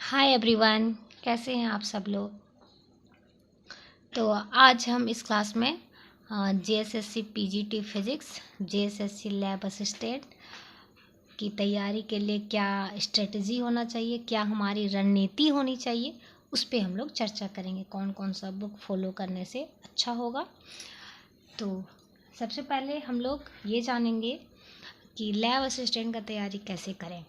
Hi everyone, कैसे हैं आप सब लोग। तो आज हम इस क्लास में JSSC PGT physics, JSSC lab assistant की तैयारी के लिए क्या स्ट्रेटजी होना चाहिए, क्या हमारी रणनीति होनी चाहिए, उस पे हम लोग चर्चा करेंगे। कौन कौन सा बुक फॉलो करने से अच्छा होगा। तो सबसे पहले हम लोग ये जानेंगे कि लैब असिस्टेंट का तैयारी कैसे करें।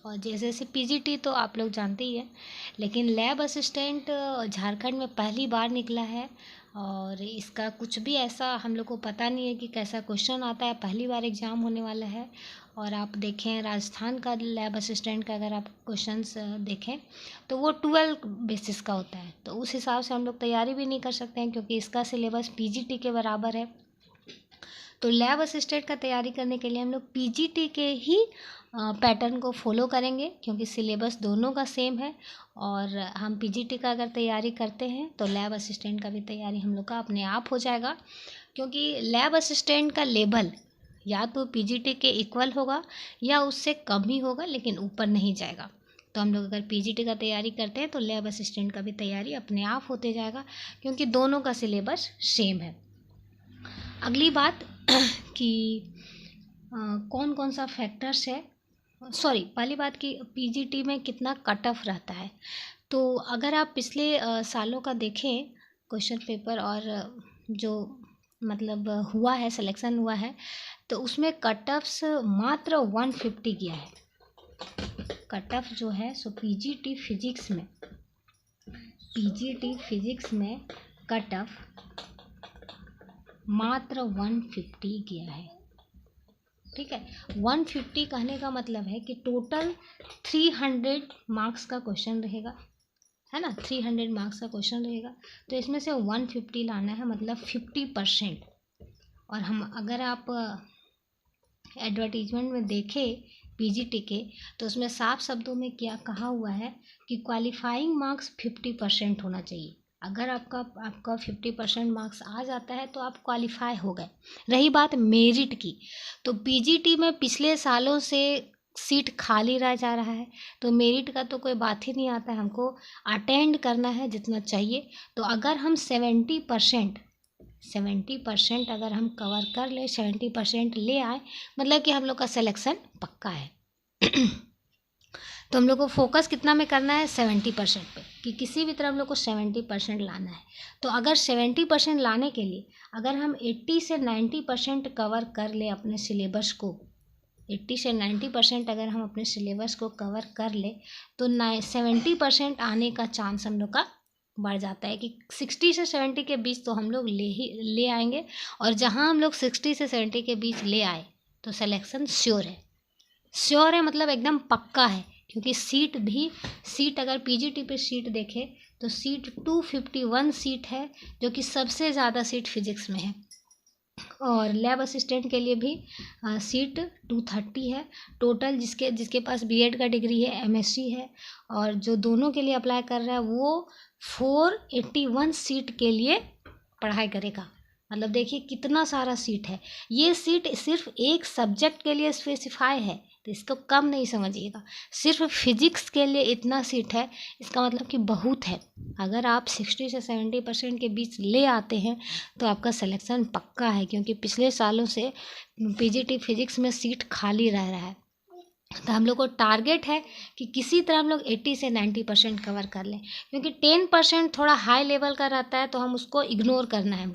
और जैसे पीजीटी तो आप लोग जानते ही हैं, लेकिन लैब असिस्टेंट झारखंड में पहली बार निकला है और इसका कुछ भी ऐसा हम लोग को पता नहीं है कि कैसा क्वेश्चन आता है। पहली बार एग्ज़ाम होने वाला है। और आप देखें राजस्थान का लैब असिस्टेंट का अगर आप क्वेश्चंस देखें तो वो 12 बेसिस का होता है। तो उस हिसाब से हम लोग तैयारी भी नहीं कर सकते हैं क्योंकि इसका सिलेबस पीजीटी के बराबर है। तो लैब असिस्टेंट का तैयारी करने के लिए हम लोग पीजीटी के ही पैटर्न को फॉलो करेंगे क्योंकि सिलेबस दोनों का सेम है। और हम पीजीटी का अगर तैयारी करते हैं तो लैब असिस्टेंट का भी तैयारी हम लोग का अपने आप हो जाएगा, क्योंकि लैब असिस्टेंट का लेवल या तो पीजीटी के इक्वल होगा या उससे कम ही होगा, लेकिन ऊपर नहीं जाएगा। तो हम लोग अगर पीजीटी का तैयारी करते हैं तो लैब असिस्टेंट का भी तैयारी अपने आप होते जाएगा क्योंकि दोनों का सिलेबस सेम है। अगली बात कि कौन कौन सा फैक्टर्स है, पहली बात कि पीजीटी में कितना कट ऑफ रहता है। तो अगर आप पिछले सालों का देखें क्वेश्चन पेपर और जो मतलब हुआ है, सिलेक्शन हुआ है, तो उसमें कट ऑफ्स मात्र 150 गया है। कट ऑफ जो है सो पीजीटी फिजिक्स में कट ऑफ मात्र 150 गया है। ठीक है, 150 कहने का मतलब है कि टोटल 300 मार्क्स का क्वेश्चन रहेगा, है ना। 300 मार्क्स का क्वेश्चन रहेगा, तो इसमें से 150 लाना है, मतलब 50%। और हम अगर आप एडवर्टीजमेंट में देखें पीजीटी के, तो उसमें साफ शब्दों में क्या कहा हुआ है कि क्वालिफाइंग मार्क्स 50% होना चाहिए। अगर आपका 50% मार्क्स आ जाता है तो आप क्वालिफाई हो गए। रही बात मेरिट की, तो पीजीटी में पिछले सालों से सीट खाली रह जा रहा है, तो मेरिट का तो कोई बात ही नहीं आता है। हमको अटेंड करना है जितना चाहिए। तो अगर हम 70% अगर हम कवर कर ले, 70% ले आए, मतलब कि हम लोग का सिलेक्शन पक्का है। तो हम लोग को फोकस कितना में करना है, 70% पे, कि किसी भी तरह हम लोग को 70% लाना है। तो अगर 70% लाने के लिए अगर हम 80 से 90% कवर कर ले अपने सिलेबस को, 80 से 90% अगर हम अपने सिलेबस को कवर कर ले, तो 70% आने का चांस हम लोग का बढ़ जाता है कि 60 से 70 के बीच तो हम लोग ले आएंगे। और जहां हम लोग 60 से 70 के बीच ले आए तो सिलेक्शन श्योर है, मतलब एकदम पक्का है। क्योंकि सीट अगर पीजीटी पे सीट देखे तो सीट 251 सीट है, जो कि सबसे ज़्यादा सीट फिजिक्स में है। और लैब असिस्टेंट के लिए भी सीट 230 है टोटल। जिसके पास बीएड का डिग्री है, एमएससी है, और जो दोनों के लिए अप्लाई कर रहा है वो 481 सीट के लिए पढ़ाई करेगा। मतलब देखिए कितना सारा सीट है। ये सीट सिर्फ एक सब्जेक्ट के लिए स्पेसिफाई है, तो इसको कम नहीं समझिएगा। सिर्फ फिजिक्स के लिए इतना सीट है, इसका मतलब कि बहुत है। अगर आप 60 से 70% के बीच ले आते हैं तो आपका सिलेक्शन पक्का है, क्योंकि पिछले सालों से पीजीटी फिजिक्स में सीट खाली रह रहा है। तो हम लोग को टारगेट है कि किसी तरह हम लोग 80 से 90% कवर कर लें, क्योंकि 10% थोड़ा हाई लेवल का रहता है, तो हम उसको इग्नोर करना है।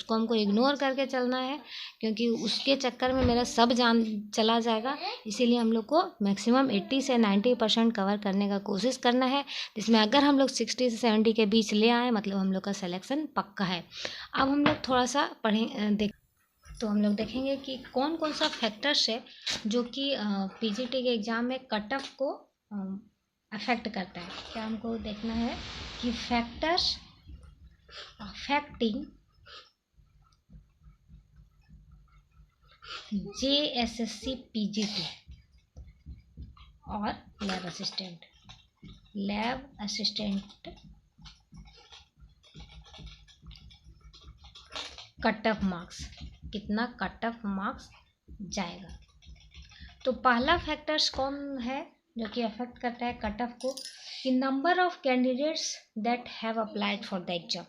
हमको इग्नोर करके चलना है, क्योंकि उसके चक्कर में मेरा सब जान चला जाएगा। इसीलिए हम लोग को मैक्सिमम 80 से 90% कवर करने का कोशिश करना है, जिसमें अगर हम लोग 60 से 70 के बीच ले आए, मतलब हम लोग का सिलेक्शन पक्का है। अब हम लोग थोड़ा सा तो हम लोग देखेंगे कि कौन कौन सा फैक्टर्स है जो कि पीजीटी के एग्ज़ाम में कट ऑफ को अफेक्ट करता है। क्या हमको देखना है कि फैक्टर्स अफेक्टिंग जेएसएससी पीजीटी और lab assistant cut off marks, कितना कट ऑफ मार्क्स जाएगा। तो पहला फैक्टर्स कौन है, जो कि अफेक्ट करता है कट ऑफ को, कि number of candidates that have applied for the exam,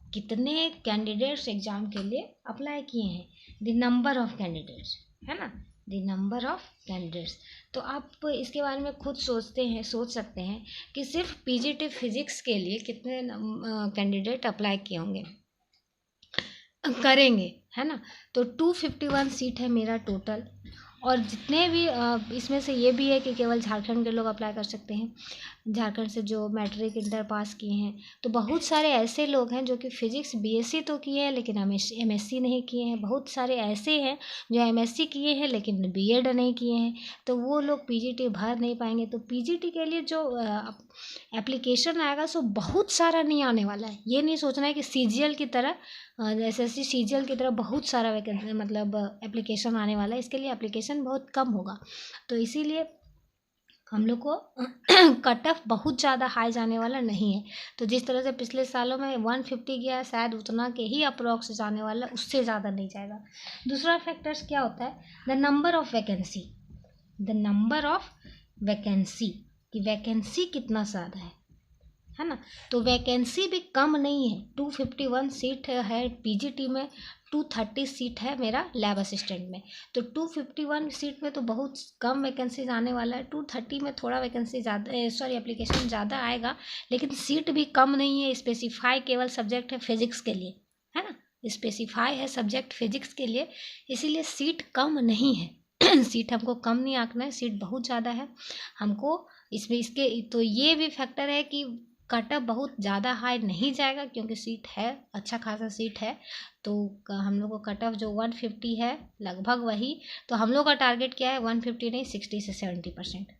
कितने कैंडिडेट्स एग्जाम के लिए अप्लाई किए हैं, द नंबर ऑफ कैंडिडेट्स, है ना, द नंबर ऑफ कैंडिडेट्स। तो आप इसके बारे में खुद सोच सकते हैं कि सिर्फ पीजीटी फिजिक्स के लिए कितने कैंडिडेट अप्लाई किए होंगे, करेंगे, है ना। तो 251 सीट है मेरा टोटल, और जितने भी इसमें से ये भी है कि केवल झारखंड के लोग अप्लाई कर सकते हैं, झारखंड से जो मैट्रिक इंटर पास किए हैं। तो बहुत सारे ऐसे लोग हैं जो कि फिजिक्स बीएससी तो किए हैं लेकिन एमएससी नहीं किए हैं, बहुत सारे ऐसे हैं जो एमएससी किए हैं लेकिन बीएड नहीं किए हैं, तो वो लोग पीजीटी भर नहीं पाएंगे। तो पीजीटी के लिए जो एप्लीकेशन आएगा सो बहुत सारा नहीं आने वाला है। ये नहीं सोचना है कि सीजीएल की तरह, एसएससी सीजीएल की तरह बहुत सारा वैकेंसी मतलब एप्लीकेशन आने वाला है, इसके लिए एप्लीकेशन बहुत कम होगा। तो इसीलिए हम लोग को कट ऑफ बहुत ज़्यादा हाई जाने वाला नहीं है। तो जिस तरह से पिछले सालों में 150 गया है, शायद उतना के ही अप्रोक्स जाने वाला, उससे ज़्यादा नहीं जाएगा। दूसरा फैक्टर्स क्या होता है, the number of vacancy, the number of vacancy, कि वैकेंसी कितना ज़्यादा है ना। तो वैकेंसी भी कम नहीं है, 251 सीट है पीजीटी में, 230 सीट है मेरा लैब असिस्टेंट में। तो 251 सीट में तो बहुत कम वैकेंसी आने वाला है, 230 में थोड़ा वैकेंसी ज़्यादा, एप्लीकेशन ज़्यादा आएगा, लेकिन सीट भी कम नहीं है। स्पेसिफाई केवल सब्जेक्ट है फिजिक्स के लिए, है ना, स्पेसिफाई है सब्जेक्ट फिजिक्स के लिए, इसीलिए सीट कम नहीं है। सीट हमको कम नहीं आंकना है, सीट बहुत ज़्यादा है हमको इसमें। इसके तो ये भी फैक्टर है कि कट ऑफ बहुत ज़्यादा हाई नहीं जाएगा, क्योंकि सीट है, अच्छा खासा सीट है। तो हम लोग को कट ऑफ जो 150 है लगभग वही, तो हम लोग का टारगेट क्या है, 150 नहीं 60 से 70%,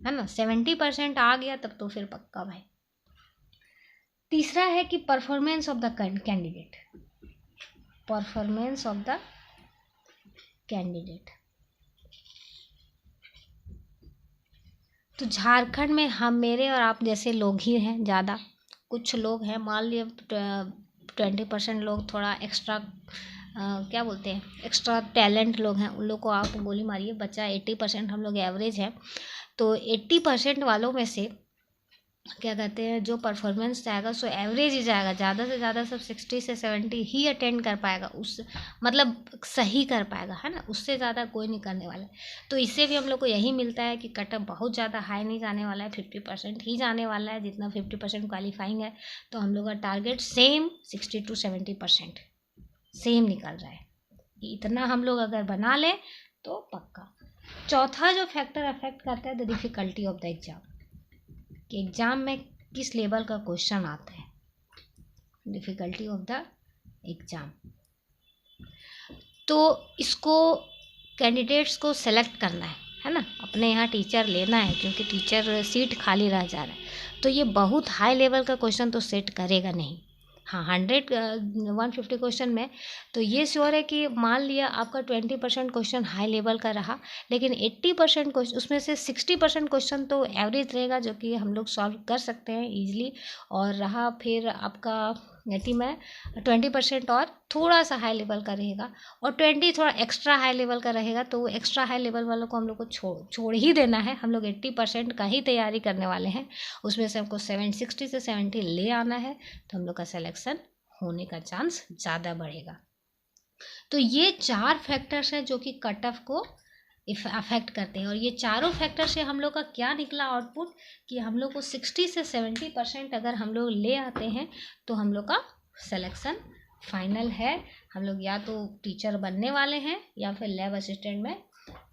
है ना। 70% आ गया तब तो फिर पक्का भाई। तीसरा है कि performance of the candidate, performance of the candidate. तो झारखंड में हम, मेरे और आप जैसे लोग ही हैं ज़्यादा, कुछ लोग हैं, मान लिए 20% लोग थोड़ा एक्स्ट्रा क्या बोलते हैं, एक्स्ट्रा टैलेंट लोग हैं, उन लोग को आप गोली मारिए, बच्चा 80% हम लोग एवरेज है। तो 80% वालों में से क्या कहते हैं, जो परफॉर्मेंस जाएगा सो एवरेज ही जाएगा, ज़्यादा से ज़्यादा सब 60 से 70 ही अटेंड कर पाएगा, उस मतलब सही कर पाएगा, है ना, उससे ज़्यादा कोई नहीं करने वाला है। तो इससे भी हम लोग को यही मिलता है कि कट ऑफ बहुत ज़्यादा हाई नहीं जाने वाला है, 50% ही जाने वाला है, जितना 50% क्वालिफाइंग है। तो हम लोग का टारगेट सेम 60 to 70% सेम निकल रहा है, इतना हम लोग अगर बना लें तो पक्का। चौथा जो फैक्टर अफेक्ट करता है, the difficulty of the exam, कि एग्ज़ाम में किस लेवल का क्वेश्चन आता है, डिफ़िकल्टी ऑफ द एग्ज़ाम। तो इसको कैंडिडेट्स को सेलेक्ट करना है ना, अपने यहाँ टीचर लेना है, क्योंकि टीचर सीट खाली रह जा रहा है। तो ये बहुत हाई लेवल का क्वेश्चन तो सेट करेगा नहीं। हाँ, 150 क्वेश्चन में तो ये श्योर है कि मान लिया आपका 20% क्वेश्चन हाई लेवल का रहा, लेकिन 80% क्वेश्चन, उसमें से 60% क्वेश्चन तो एवरेज रहेगा, जो कि हम लोग सॉल्व कर सकते हैं ईजिली। और रहा फिर आपका 80 में 20% और थोड़ा सा हाई लेवल का रहेगा, और 20 थोड़ा एक्स्ट्रा हाई लेवल का रहेगा। तो एक्स्ट्रा हाई लेवल वालों को हम लोग को छोड़ ही देना है, हम लोग 80% का ही तैयारी करने वाले हैं, उसमें से हमको 60 से 70 ले आना है, तो हम लोग का सिलेक्शन होने का चांस ज़्यादा बढ़ेगा। तो ये 4 फैक्टर्स हैं जो कि कट ऑफ को अफेक्ट करते हैं, और ये चारों फैक्टर से हम लोग का क्या निकला आउटपुट, कि हम लोग को 60 से 70% अगर हम लोग ले आते हैं तो हम लोग का सिलेक्शन फाइनल है। हम लोग या तो टीचर बनने वाले हैं या फिर लैब असिस्टेंट में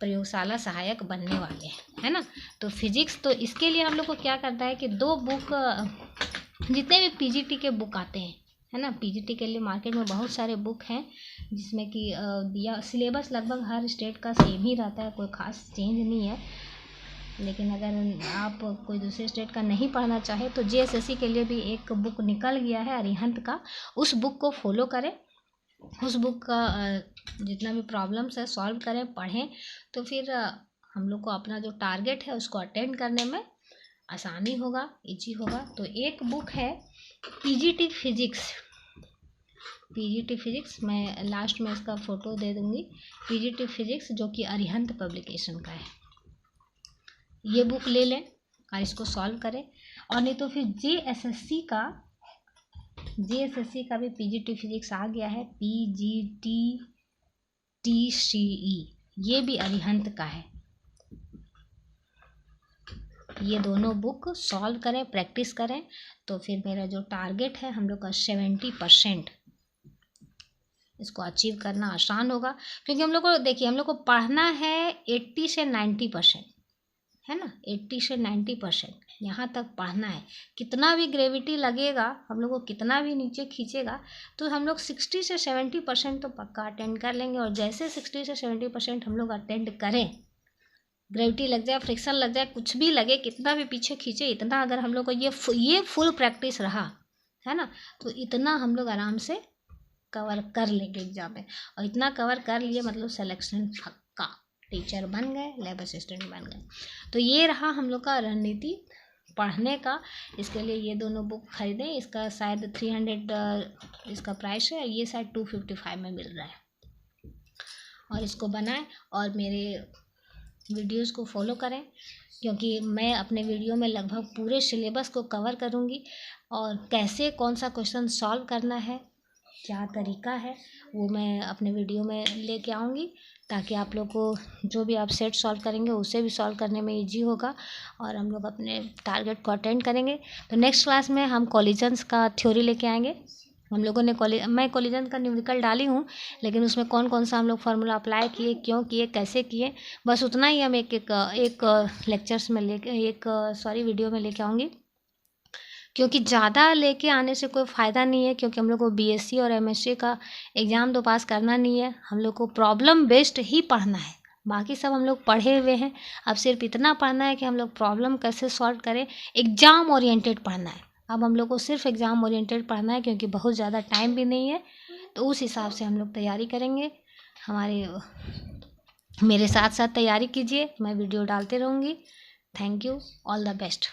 प्रयोगशाला सहायक बनने वाले हैं, है ना। तो फिजिक्स, तो इसके लिए हम लोग को क्या करना है कि 2 बुक, जितने भी पीजीटी के बुक आते हैं, है ना, पीजीटी के लिए मार्केट में बहुत सारे बुक हैं, जिसमें कि दिया सिलेबस लगभग हर स्टेट का सेम ही रहता है, कोई खास चेंज नहीं है। लेकिन अगर आप कोई दूसरे स्टेट का नहीं पढ़ना चाहे तो जेएसएससी के लिए भी एक बुक निकल गया है अरिहंत का, उस बुक को फॉलो करें, उस बुक का जितना भी प्रॉब्लम्स है सॉल्व करें, पढ़ें, तो फिर हम लोग को अपना जो टारगेट है उसको अटेंड करने में आसानी होगा, इजी होगा। तो एक बुक है पीजीटी फिजिक्स, पीजीटी फिजिक्स, मैं लास्ट में इसका फ़ोटो दे दूँगी, पीजीटी फिजिक्स, जो कि अरिहंत पब्लिकेशन का है। ये बुक ले लें और इसको सॉल्व करें। और नहीं तो फिर JSSC का भी PGT फिजिक्स आ गया है, PGTTCE, ये भी अरिहंत का है। ये दोनों बुक सॉल्व करें, प्रैक्टिस करें, तो फिर मेरा जो टारगेट है हम लोग का 70%, इसको अचीव करना आसान होगा। क्योंकि हम लोग को देखिए, हम लोग को पढ़ना है 80 से 90%, है ना, 80 से 90% यहाँ तक पढ़ना है। कितना भी ग्रेविटी लगेगा, हम लोग को कितना भी नीचे खींचेगा, तो हम लोग 60 से 70% तो पक्का अटेंड कर लेंगे। और जैसे 60 से 70% हम लोग अटेंड करें, ग्रेविटी लग जाए, फ्रिक्शन लग जाए, कुछ भी लगे, कितना भी पीछे खींचे, इतना अगर हम लोग को ये फुल प्रैक्टिस रहा, है ना, तो इतना हम लोग आराम से कवर कर लेंगे एग्जाम में। और इतना कवर कर लिए मतलब सिलेक्शन पक्का, टीचर बन गए, लैब असिस्टेंट बन गए। तो ये रहा हम लोग का रणनीति पढ़ने का। इसके लिए ये दोनों बुक खरीदें, इसका शायद 300 इसका प्राइस है, ये शायद 255 में मिल रहा है। और इसको बनाएं और मेरे वीडियोस को फॉलो करें, क्योंकि मैं अपने वीडियो में लगभग पूरे सिलेबस को कवर करूँगी। और कैसे कौन सा क्वेश्चन सॉल्व करना है, क्या तरीका है, वो मैं अपने वीडियो में लेके आऊँगी, ताकि आप लोग को जो भी आप सेट सॉल्व करेंगे उसे भी सॉल्व करने में इजी होगा और हम लोग अपने टारगेट को अटेंड करेंगे। तो नेक्स्ट क्लास में हम कॉलिजन्स का थ्योरी लेके आएंगे। हम लोगों ने मैं कॉलिजन का न्यूमेरिकल डाली हूँ, लेकिन उसमें कौन कौन सा हम लोग फार्मूला अप्लाई किए, क्यों किए, कैसे किए, बस उतना ही हम एक लेक्चर्स में वीडियो में लेके आऊँगी। क्योंकि ज़्यादा लेके आने से कोई फ़ायदा नहीं है, क्योंकि हम लोग को BSc और MSc का एग्ज़ाम तो पास करना नहीं है, हम लोग को प्रॉब्लम बेस्ड ही पढ़ना है। बाकी सब हम लोग पढ़े हुए हैं, अब सिर्फ इतना पढ़ना है कि हम लोग प्रॉब्लम कैसे सॉल्व करें, एग्ज़ाम ओरिएंटेड पढ़ना है। अब हम लोग को सिर्फ एग्ज़ाम ओरिएंटेड पढ़ना है, क्योंकि बहुत ज़्यादा टाइम भी नहीं है, तो उस हिसाब से हम लोग तैयारी करेंगे। मेरे साथ साथ तैयारी कीजिए, मैं वीडियो डालते रहूँगी। Thank you, all the best.